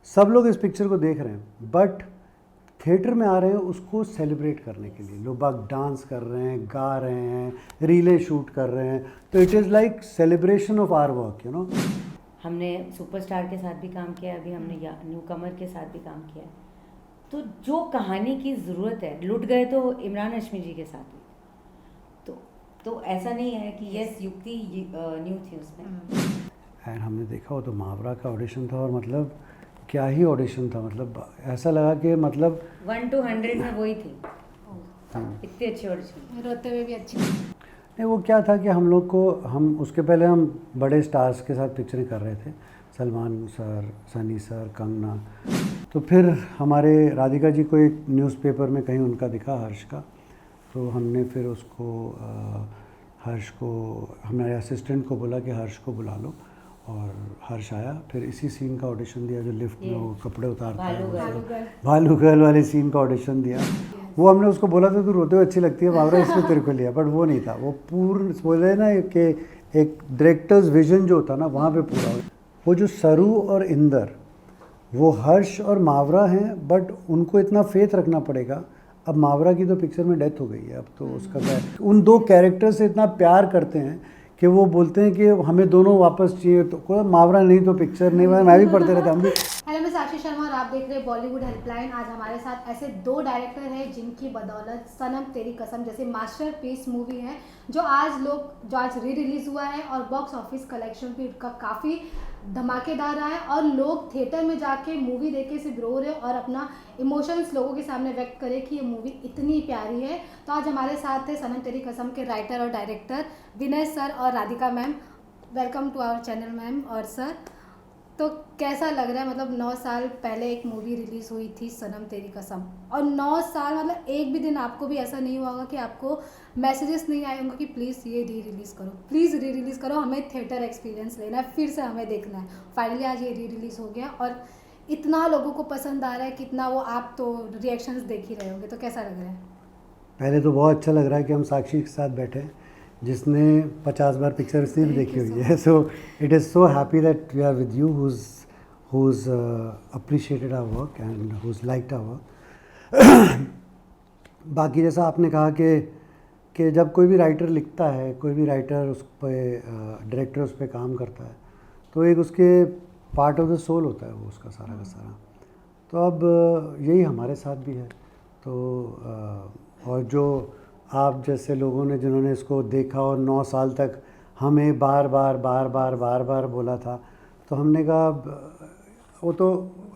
सब लोग इस पिक्चर को देख रहे हैं, बट थिएटर में आ रहे हैं उसको सेलिब्रेट करने के लिए। लोग बाग डांस कर रहे हैं, गा रहे हैं, रीलें शूट कर रहे हैं, तो it is like celebration of our work, you know. हमने सुपरस्टार के साथ भी काम किया, अभी हमने न्यू कमर के साथ भी काम किया। तो जो कहानी की ज़रूरत है, लुट गए तो इमरान हाशमी जी के साथ हुई, तो ऐसा नहीं है कि यस युक्ति न्यू थी उसमें। एंड हमने देखा वो तो मुहावरा का ऑडिशन था, और मतलब क्या ही ऑडिशन था, मतलब ऐसा लगा कि मतलब 1 to 100 में वही थी। इतनी अच्छी ऑडिशन, रोते हुए भी अच्छी। नहीं, वो क्या था कि हम लोग को, हम उसके पहले हम बड़े स्टार्स के साथ पिक्चरें कर रहे थे, सलमान सर, सनी सर, कंगना। तो फिर हमारे राधिका जी को एक न्यूज़पेपर में कहीं उनका दिखा हर्ष का, तो हमने फिर उसको हर्ष को, हमारे असिस्टेंट को बोला कि हर्ष को बुला लो, और हर्ष आया। फिर इसी सीन का ऑडिशन दिया जो लिफ्ट में वो कपड़े उतारता है, भालू गर्ल वाले सीन का ऑडिशन दिया। वो हमने उसको बोला था तू रोते हुए अच्छी लगती है बाबरा, इसमें तेरे को लिया, बट वो नहीं था। वो पूर्ण बोले ना कि एक डायरेक्टर्स विजन जो होता ना, वहाँ पे पूरा वो जो सरू और इंदर, वो हर्ष और मावरा हैं, बट उनको इतना फेथ रखना पड़ेगा। अब मावरा की तो पिक्चर में डेथ हो गई है, अब तो उसका क्या, उन दो कैरेक्टर से इतना प्यार करते हैं कि वो बोलते हैं कि हमें दोनों वापस चाहिए, तो कोई मावरा नहीं तो पिक्चर नहीं। मैं भी पढ़ते रहता, हम भी। हेलो, मैं साक्षी शर्मा और आप देख रहे हैं बॉलीवुड हेल्पलाइन। आज हमारे साथ ऐसे दो डायरेक्टर हैं जिनकी बदौलत सनम तेरी कसम जैसे मास्टरपीस मूवी है, जो आज री रिलीज़ हुआ है और बॉक्स ऑफिस कलेक्शन भी उसका काफ़ी धमाकेदार रहा है, और लोग थिएटर में जाके मूवी देखे से रो रहे और अपना इमोशंस लोगों के सामने व्यक्त करे कि ये मूवी इतनी प्यारी है। तो आज हमारे साथ है सनम तेरी कसम के राइटर और डायरेक्टर विनय सर और Radhika ma'am. Welcome to our channel ma'am और सर। तो कैसा लग रहा है, मतलब 9 साल पहले एक मूवी रिलीज़ हुई थी सनम तेरी कसम, और 9 साल मतलब एक भी दिन आपको भी ऐसा नहीं हुआ होगा कि आपको मैसेजेस नहीं आए होंगे कि प्लीज़ ये री रिलीज़ करो, हमें थिएटर एक्सपीरियंस लेना है, फिर से हमें देखना है। फाइनली आज ये री रिलीज़ हो गया और इतना लोगों को पसंद आ रहा है, कितना वो आप तो रिएक्शंस देख ही रहे होंगे, तो कैसा लग रहा है? पहले तो बहुत अच्छा लग रहा है कि हम साक्षी के साथ बैठे हैं, जिसने 50 बार पिक्चर इसने भी देखी हुई है। So it is so happy that we are with you, who's appreciated our work and who's liked our work. बाकी जैसा आपने कहा कि जब कोई भी राइटर लिखता है, कोई भी राइटर उस पर, डायरेक्टर उस पर काम करता है, तो एक उसके पार्ट ऑफ द सोल होता है वो उसका सारा का सारा। तो अब यही हमारे साथ भी है। तो और जो आप जैसे लोगों ने जिन्होंने इसको देखा और 9 साल तक हमें बार बार बोला था, तो हमने कहा, वो तो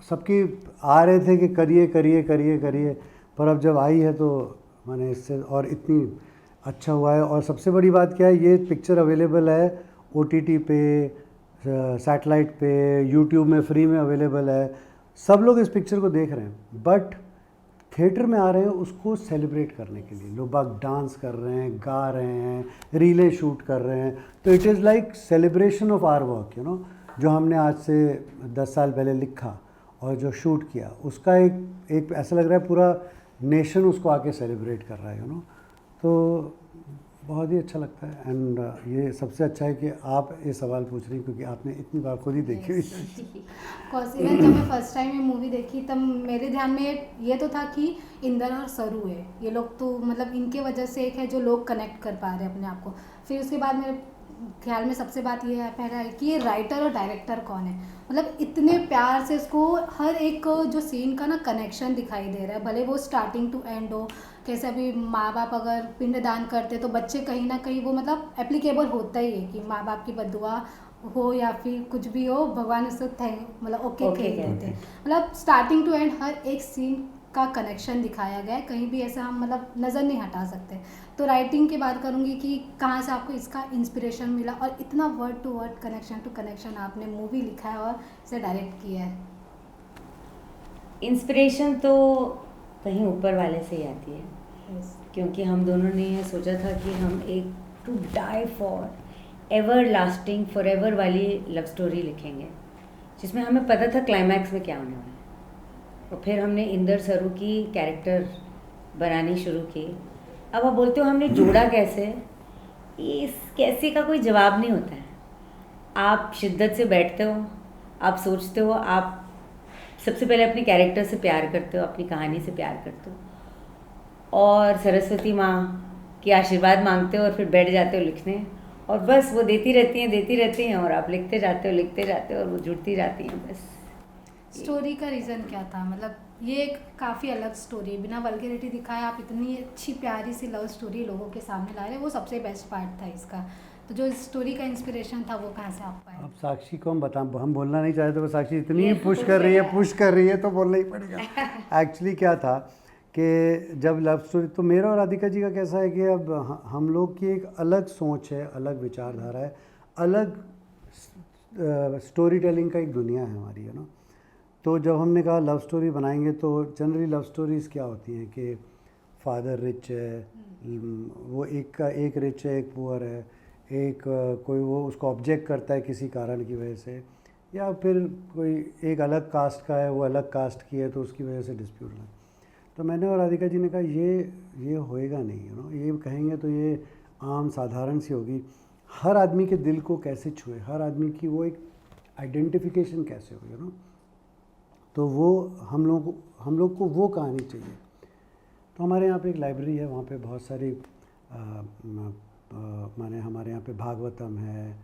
सबकी आ रहे थे कि करिए, पर अब जब आई है तो मैंने इससे और इतनी अच्छा हुआ है। और सबसे बड़ी बात क्या है, ये पिक्चर अवेलेबल है OTT पे, सैटेलाइट पे, YouTube में फ्री में अवेलेबल है। सब लोग इस पिक्चर को देख रहे हैं, बट थिएटर में आ रहे हैं उसको सेलिब्रेट करने के लिए। लोग बाग डांस कर रहे हैं, गा रहे हैं, रीलें शूट कर रहे हैं, तो it is like celebration of our work, you know. जो हमने आज से 10 साल पहले लिखा और जो शूट किया, उसका एक ऐसा लग रहा है पूरा नेशन उसको आके सेलिब्रेट कर रहा है, यू नो। तो बहुत ही अच्छा लगता है। एंड ये सबसे अच्छा है कि आप ये सवाल पूछ रही हैं, क्योंकि आपने इतनी बार खुद ही देखी हुई है। इवन जब मैं फर्स्ट टाइम ये मूवी देखी, तब मेरे ध्यान में ये तो था कि इंदर और सरू है, ये लोग तो मतलब इनके वजह से एक है जो लोग कनेक्ट कर पा रहे हैं अपने आप को। फिर उसके बाद मेरे ख्याल में सबसे बात ये है पहला है कि ये राइटर और डायरेक्टर कौन है, मतलब इतने प्यार से इसको हर एक जो सीन का ना कनेक्शन दिखाई दे रहा है, भले वो स्टार्टिंग टू एंड हो। कैसे अभी माँ बाप अगर पिंडदान करते तो बच्चे कहीं ना कहीं वो मतलब एप्लीकेबल होता ही है कि माँ बाप की बद्दुआ हो या फिर कुछ भी हो, भगवान उससे मतलब ओके कहते हैं। मतलब स्टार्टिंग टू एंड हर एक सीन का कनेक्शन दिखाया गया है, कहीं भी ऐसा हम मतलब नज़र नहीं हटा सकते। तो राइटिंग की बात करूँगी कि कहाँ से आपको इसका इंस्पिरेशन मिला, और इतना word to word connection to connection आपने मूवी लिखा है और इसे डायरेक्ट किया है। इंस्पिरेशन तो कहीं ऊपर वाले से ही आती है। क्योंकि हम दोनों ने ये सोचा था कि हम एक to die for everlasting forever वाली लव स्टोरी लिखेंगे, जिसमें हमें पता था क्लाइमैक्स में क्या होने वाला है। और फिर हमने इंदर सरू की कैरेक्टर बनानी शुरू की। अब आप बोलते हो हमने जोड़ा कैसे, इस कैसे का कोई जवाब नहीं होता है। आप शिद्दत से बैठते हो, आप सोचते हो, आप सबसे पहले अपने कैरेक्टर से प्यार करते हो, अपनी कहानी से प्यार करते हो और सरस्वती माँ की आशीर्वाद मांगते हो और फिर बैठ जाते हो लिखने और बस वो देती रहती हैं और आप लिखते जाते हो और वो जुड़ती जाती हैं बस। स्टोरी का रीज़न क्या था? मतलब ये एक काफ़ी अलग स्टोरी है, बिना वल्गैरिटी दिखाए आप इतनी अच्छी प्यारी सी लव स्टोरी लोगों के सामने ला रहे हैं, वो सबसे बेस्ट पार्ट था इसका। तो जो स्टोरी का इंस्पिरेशन था वो कहाँ से आप पाए? अब साक्षी को हम बोलना नहीं चाहते, वो साक्षी इतनी पुश कर रही है तो बोलना ही पड़ेगा। एक्चुअली क्या था कि जब लव स्टोरी, तो मेरा और राधिका जी का कैसा है कि अब हम लोग की एक अलग सोच है, अलग विचारधारा है, अलग स्टोरी टेलिंग का एक दुनिया है हमारी, है ना। तो जब हमने कहा लव स्टोरी बनाएंगे तो जनरली लव स्टोरीज़ क्या होती हैं कि फादर रिच है, वो एक रिच है, एक पुअर है, एक कोई वो उसको ऑब्जेक्ट करता है किसी कारण की वजह से, या फिर कोई एक अलग कास्ट का है, वो अलग कास्ट की है तो उसकी वजह से डिस्प्यूट लगा। तो मैंने और राधिका जी ने कहा ये होएगा नहीं, यू नो, ये कहेंगे तो ये आम साधारण सी होगी। हर आदमी के दिल को कैसे छुए, हर आदमी की वो एक आइडेंटिफिकेशन कैसे हो, यू नो। तो वो हम लोग को वो कहानी चाहिए। तो हमारे यहाँ पे एक लाइब्रेरी है, वहाँ पे बहुत सारी माने हमारे यहाँ पे भागवतम है,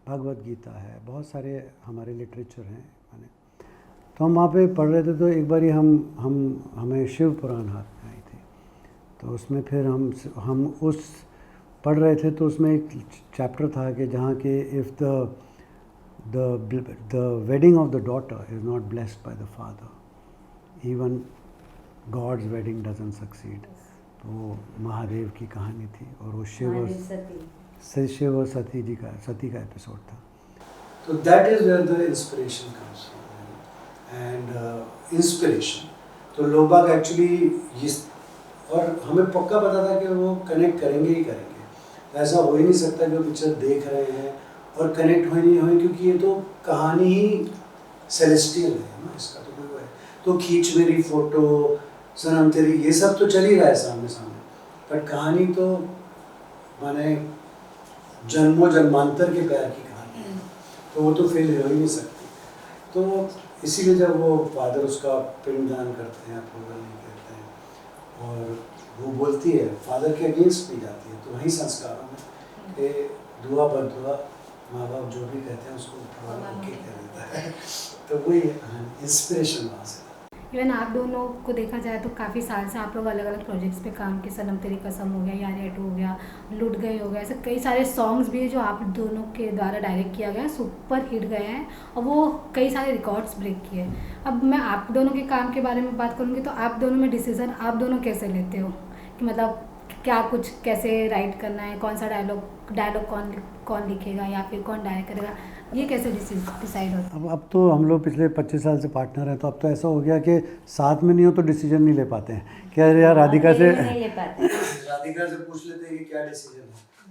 भगवत गीता है, बहुत सारे हमारे लिटरेचर हैं माने। तो हम वहाँ पे पढ़ रहे थे तो एक बार हमें शिव पुराण हाथ में आई थी। तो उसमें फिर हम उस पढ़ रहे थे तो उसमें एक चैप्टर था कि जहाँ के if the wedding of the daughter is not blessed by the father, even God's wedding doesn't succeed. तो वो महादेव की कहानी थी और वो शिव और सती का एपिसोड था। तो that is where the inspiration comes from. And inspiration तो लोग बाग एक्चुअली और हमें पक्का पता था कि वो कनेक्ट करेंगे ही करेंगे। ऐसा हो ही नहीं सकता कि वो पिक्चर देख रहे हैं और कनेक्ट हो नहीं हुए, क्योंकि ये तो कहानी ही सेलेस्टियल है ना, इसका तो कोई वो है। तो खींच मेरी फ़ोटो, सनम तेरी, ये सब तो चल ही रहा है सामने, पर कहानी तो माने जन्मों जन्मांतर के प्यार की कहानी है, तो वो तो फेल हो ही नहीं सकती। तो इसीलिए जब वो फादर उसका पिंडदान करते हैं, अप्रूवल नहीं करते हैं और वो बोलती है, फादर के अगेंस्ट भी जाती है, तो वही संस्कारों में कि दुआ बददुआ माँ बाप जो भी कहते हैं उसको ओके कह देता है। तो वही इंस्पिरेशन वहाँ से। इवन आप दोनों को देखा जाए तो काफ़ी साल से आप लोग अलग अलग प्रोजेक्ट्स पे काम किए, सनम तेरी कसम हो गया, यार एटू हो गया, लुट गए हो गया, ऐसे कई सारे सॉन्ग्स भी है जो आप दोनों के द्वारा डायरेक्ट किया गया, सुपर हिट गए हैं और वो कई सारे रिकॉर्ड्स ब्रेक किए। अब मैं आप दोनों के काम के बारे में बात करूँगी तो आप दोनों में डिसीज़न आप दोनों कैसे लेते हो कि मतलब क्या कुछ कैसे राइट करना है, कौन सा डायलॉग कौन लिखेगा या फिर कौन डायरेक्ट करेगा, ये कैसे डिसाइड होता है? अब तो हम लोग पिछले 25 साल से पार्टनर हैं, तो अब तो ऐसा हो गया कि साथ में नहीं हो तो डिसीजन नहीं ले पाते हैं। क्या यार राधिका से पूछ लेते हैं कि क्या डिसीजन है,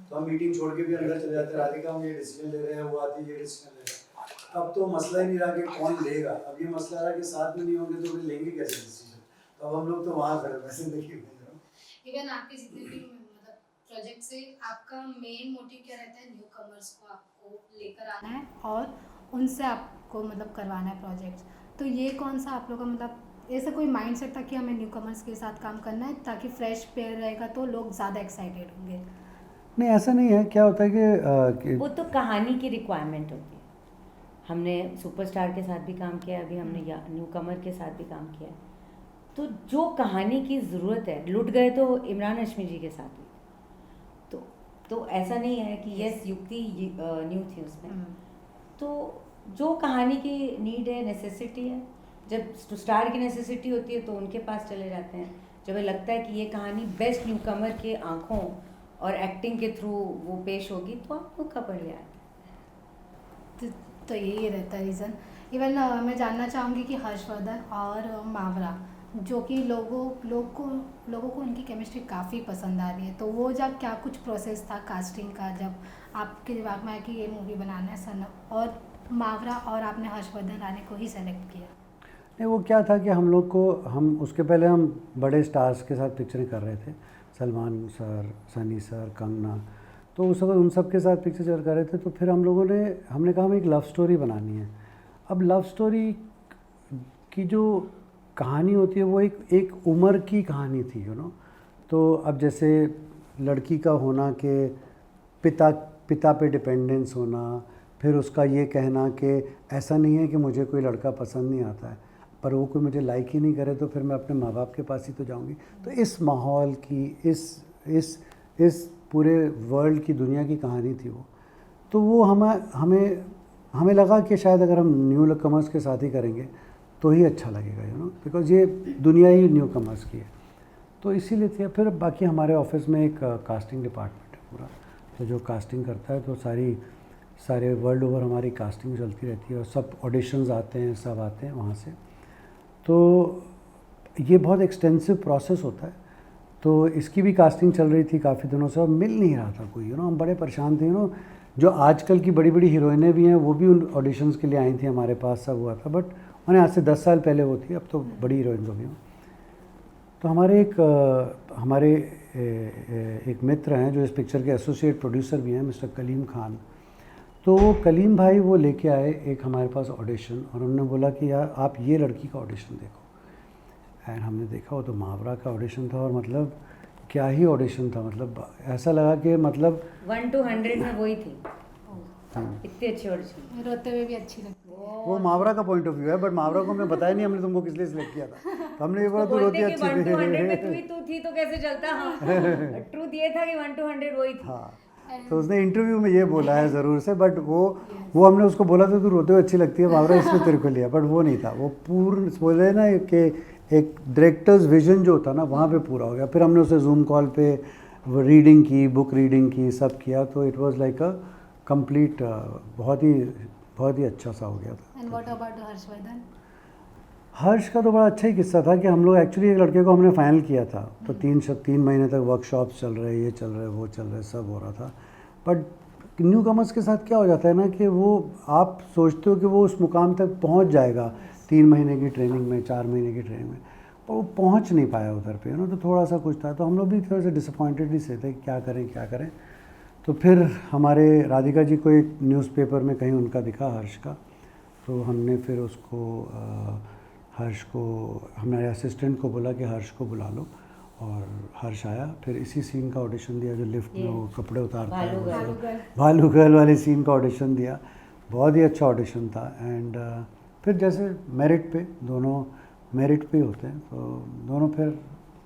तो हम मीटिंग छोड़ के भी अंदर चले जाते हैं, राधिका हम ये डिसीजन ले रहे हैं, वो आती है ये डिसीजन ले रहे हैं। अब तो मसला ही नहीं रहा कि कौन लेगा, अब ये मसला रहा कि साथ में नहीं होंगे तो फिर लेंगे कैसे डिसीजन। तो अब हम लोग तो वहाँ खड़े वैसे देखिए। इवन आपके जितने भी मतलब प्रोजेक्ट से आपका मेन मोटिव क्या रहता है? न्यू कमर्स को आपको लेकर आना है और उनसे आपको मतलब करवाना है प्रोजेक्ट्स। तो ये कौन सा आप लोग का मतलब ऐसा कोई माइंडसेट था कि हमें न्यू कमर्स के साथ काम करना है ताकि फ्रेश पेयर रहेगा तो लोग ज़्यादा एक्साइटेड होंगे? नहीं, ऐसा नहीं है। क्या होता है कि वो तो कहानी की रिक्वायरमेंट होती है। हमने सुपरस्टार के साथ भी काम किया, अभी हमने न्यू कमर के साथ भी काम किया। तो जो कहानी की ज़रूरत है, लुट गए तो इमरान हाशमी जी के साथ हुई, तो ऐसा नहीं है कि यस युक्ति न्यू थी उसमें। तो जो कहानी की नीड है, नेसेसिटी है, जब स्टार की नेसेसिटी होती है तो उनके पास चले जाते हैं। जब लगता है कि ये कहानी बेस्ट न्यू कमर के आँखों और एक्टिंग के थ्रू वो पेश होगी तो आप मौका पर ले आते। तो यही रहता है रीज़न। इवन मैं जानना चाहूँगी कि हर्षवर्धन और मावरा जो कि लोगों को उनकी केमिस्ट्री काफ़ी पसंद आ रही है, तो वो जब क्या कुछ प्रोसेस था कास्टिंग का जब आपके दिमाग में आया कि ये मूवी बनाना है सनम, और मावरा और आपने हर्षवर्धन राणे को ही सेलेक्ट किया? नहीं, वो क्या था कि हम उसके पहले हम बड़े स्टार्स के साथ पिक्चरें कर रहे थे, सलमान सर, सनी सर, कंगना, तो उस वक्त उन सब के साथ पिक्चर कर रहे थे। तो फिर हमने कहा हमें एक लव स्टोरी बनानी है। अब लव स्टोरी कि जो कहानी होती है वो एक उम्र की कहानी थी, तो अब जैसे लड़की का होना कि पिता पे डिपेंडेंस होना, फिर उसका ये कहना कि ऐसा नहीं है कि मुझे कोई लड़का पसंद नहीं आता है, पर वो कोई मुझे लाइक ही नहीं करे तो फिर मैं अपने माँ बाप के पास ही तो जाऊँगी। तो इस माहौल की, इस पूरे वर्ल्ड की, दुनिया की कहानी थी वो। तो वो हमें लगा कि शायद अगर हम न्यू कमर्स के साथ ही करेंगे तो ही अच्छा लगेगा, बिकॉज़ ये दुनिया ही न्यू कमर्स की है। तो इसीलिए थे। फिर बाकी हमारे ऑफिस में एक कास्टिंग डिपार्टमेंट है पूरा, तो जो कास्टिंग करता है, तो सारे वर्ल्ड ओवर हमारी कास्टिंग चलती रहती है और सब ऑडिशंस आते हैं, सब आते हैं वहाँ से। तो ये बहुत एक्सटेंसिव प्रोसेस होता है। तो इसकी भी कास्टिंग चल रही थी काफ़ी दिनों से और मिल नहीं रहा था कोई, हम बड़े परेशान थे। जो आजकल की बड़ी बड़ी हीरोइनें भी हैं वो भी उन ऑडिशंस के लिए आई थी हमारे पास, सब हुआ था, बट उन्हें आज से 10 साल पहले वो थी, अब तो बड़ी हीरोइंस हो गई। तो हमारे एक मित्र हैं जो इस पिक्चर के एसोसिएट प्रोड्यूसर भी हैं, मिस्टर कलीम खान। तो वो कलीम भाई वो लेके आए एक हमारे पास ऑडिशन, और उन्होंने बोला कि यार आप ये लड़की का ऑडिशन देखो। एंड हमने देखा, वो तो मावरा का ऑडिशन था, और मतलब क्या ही ऑडिशन था, मतलब ऐसा लगा कि मतलब 1 to 100 में वही थी, इतनी अच्छी ऑडिशन। रोते हुए भी अच्छी लगती है। वो मावरा का पॉइंट ऑफ व्यू है, बट मावरा को हमने बताया नहीं हमने तुमको किस लिए सिलेक्ट किया था। तो हमने ये बोला तू रोती अच्छी 1 to 100 में थी। तू थी तो कैसे चलता। हाँ, ट्रूथ ये था कि 1 to 100 वही थी। हाँ, तो उसने इंटरव्यू में ये बोला है ज़रूर से, बट वो हमने उसको बोला था तू रोते हुए अच्छी लगती है मावरा, इसलिए तेरे को लिया, बट वो नहीं था। वो पूर्ण बोले ना कि एक डायरेक्टर्स विजन जो होता ना, वहाँ पे पूरा हो गया। फिर हमने उसे जूम कॉल पे रीडिंग की, बुक रीडिंग की, सब किया, तो it was like a complete, बहुत ही अच्छा सा हो गया था। And what about Harshvardhan? Harsh का तो बड़ा अच्छा ही किस्सा था कि हम लोग एक्चुअली एक लड़के को हमने फाइनल किया था, तो 3 महीने तक वर्कशॉप्स चल रहे, ये चल रहे, वो चल रहे, सब हो रहा था। बट न्यू कमर्स के साथ क्या हो जाता है ना कि वो आप सोचते हो कि वो उस मुकाम तक पहुंच जाएगा 3 महीने की ट्रेनिंग में, 4 महीने की ट्रेनिंग में, पर वो पहुंच नहीं पाया उधर पे, तो थोड़ा सा कुछ था। तो हम लोग भी थोड़े से डिसअपॉइंटेड ही से थे कि क्या करें। तो फिर हमारे राधिका जी को एक न्यूज़पेपर में कहीं उनका दिखा हर्ष का, तो हमने फिर उसको हर्ष को, हमारे असिस्टेंट को बोला कि हर्ष को बुला लो, और हर्ष आया। फिर इसी सीन का ऑडिशन दिया जो लिफ्ट में वो कपड़े उतारता है, भालू गर्ल वाले सीन का ऑडिशन दिया। बहुत ही अच्छा ऑडिशन था। एंड फिर जैसे मेरिट पे, दोनों मेरिट पे होते हैं, तो दोनों फिर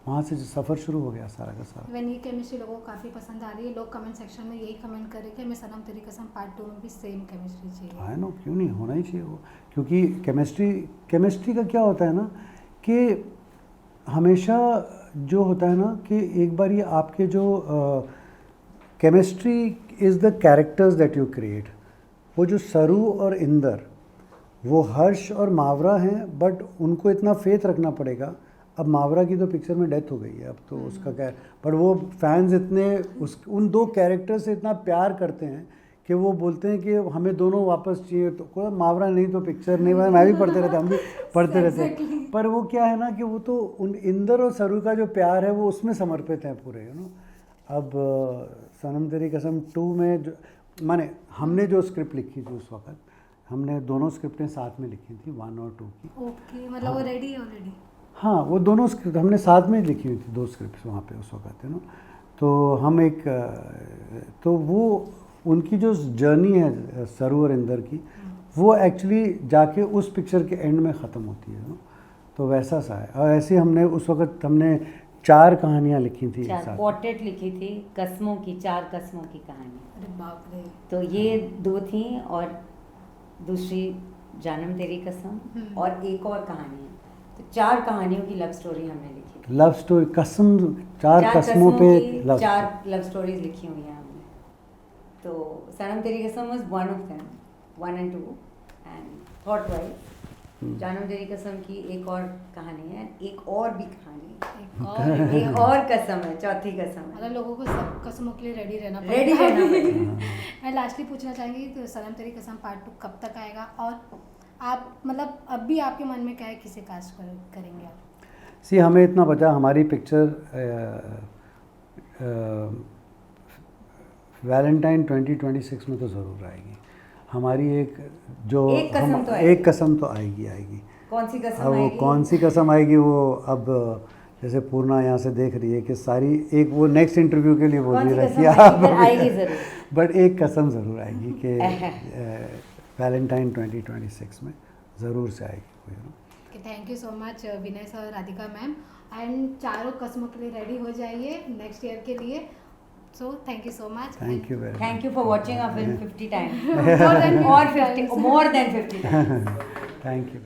वहाँ से सफ़र शुरू हो गया सारा का सारा। इवन ये केमिस्ट्री लोगों को काफ़ी पसंद आ रही है। लोग कमेंट सेक्शन में यही कमेंट कर रहे कि हमें सनम तेरी कसम पार्ट 2 में भी सेम केमिस्ट्री चाहिए। हाँ नो, क्यों नहीं, होना ही चाहिए वो, क्योंकि केमिस्ट्री का क्या होता है ना कि हमेशा जो होता है ना कि एक बार ये आपके जो chemistry is the characters that you create. वो जो सरू और इंदर, वो हर्ष और मावरा हैं, बट उनको इतना फेथ रखना पड़ेगा। अब मावरा की तो पिक्चर में डेथ हो गई है, अब तो उसका क्या, पर वो फैंस इतने उन 2 कैरेक्टर से इतना प्यार करते हैं कि वो बोलते हैं कि हमें दोनों वापस चाहिए। तो कोई मावरा नहीं तो पिक्चर नहीं, मैं भी पढ़ते रहता, हम भी पढ़ते रहते। पर वो क्या है ना कि वो तो उन इंदर और सरू का जो प्यार है वो उसमें समर्पित है पूरे, अब सनम तेरी कसम 2 में जो माने हमने जो स्क्रिप्ट लिखी थी उस वक्त, हमने दोनों स्क्रिप्टें साथ में लिखी थी, 1 और 2 की। ओके, मतलब वो रेडी है ऑलरेडी? हाँ, वो दोनों स्क्रिप्ट हमने साथ में लिखी हुई थी, 2 स्क्रिप्ट वहाँ पे उस वक्त, तो हम तो वो उनकी जो जर्नी है सरू और इंदर की, वो एक्चुअली जाके उस पिक्चर के एंड में ख़त्म होती है, तो वैसा सा है। और ऐसे हमने उस वक्त 4 कहानियाँ लिखी थी, 4 पोर्ट्रेट लिखी थी, कसमों की, 4 कसमों की कहानी। अरे बाप रे। तो ये 2 थी, और दूसरी जानम तेरी कसम, और एक और कहानी है। तो 4 कहानियों की लव स्टोरी हमने लिखी थी। लव स्टोरी, कसम, 4 कसमों पे 4 लव स्टोरीज लिखी हुई हैं हमने। तो सनम तेरी कसम was one of them, 1 and 2, and thought wise जानम तेरी कसम की एक और कहानी है, एक और भी कहानी है, एक और कसम है, चौथी कसम है। मतलब लोगों को सब कसमों के लिए रेडी रहना पड़ेगा। मैं लास्टली पूछना चाहूँगी तो सनम तेरी कसम पार्ट 2 कब तक आएगा, और आप मतलब अब भी आपके मन में क्या है, किसे कास्ट करेंगे आप? सी, हमें इतना बचा, हमारी पिक्चर वैलेंटाइन 2026 में तो ज़रूर आएगी। हमारी एक कसम तो आएगी। कौन सी कसम अब वो आएगी? कौन सी कसम आएगी वो अब जैसे पूर्णा यहाँ से देख रही है कि सारी एक वो नेक्स्ट इंटरव्यू के लिए बोल कौन रही सी है कसम कि आएगी? आप फिर आएगी जरूर। बट एक कसम ज़रूर आएगी कि वैलेंटाइन 2026 में ज़रूर से आएगी कोई। Thank you so much Vinay sir और राधिका मैम, एंड चारों कस्मों के लिए रेडी हो जाइए नेक्स्ट ईयर के लिए। So thank you so much. Thank you very thank you for watching our film 50 times More than 50 or 50 times. more than 50 times. Thank you.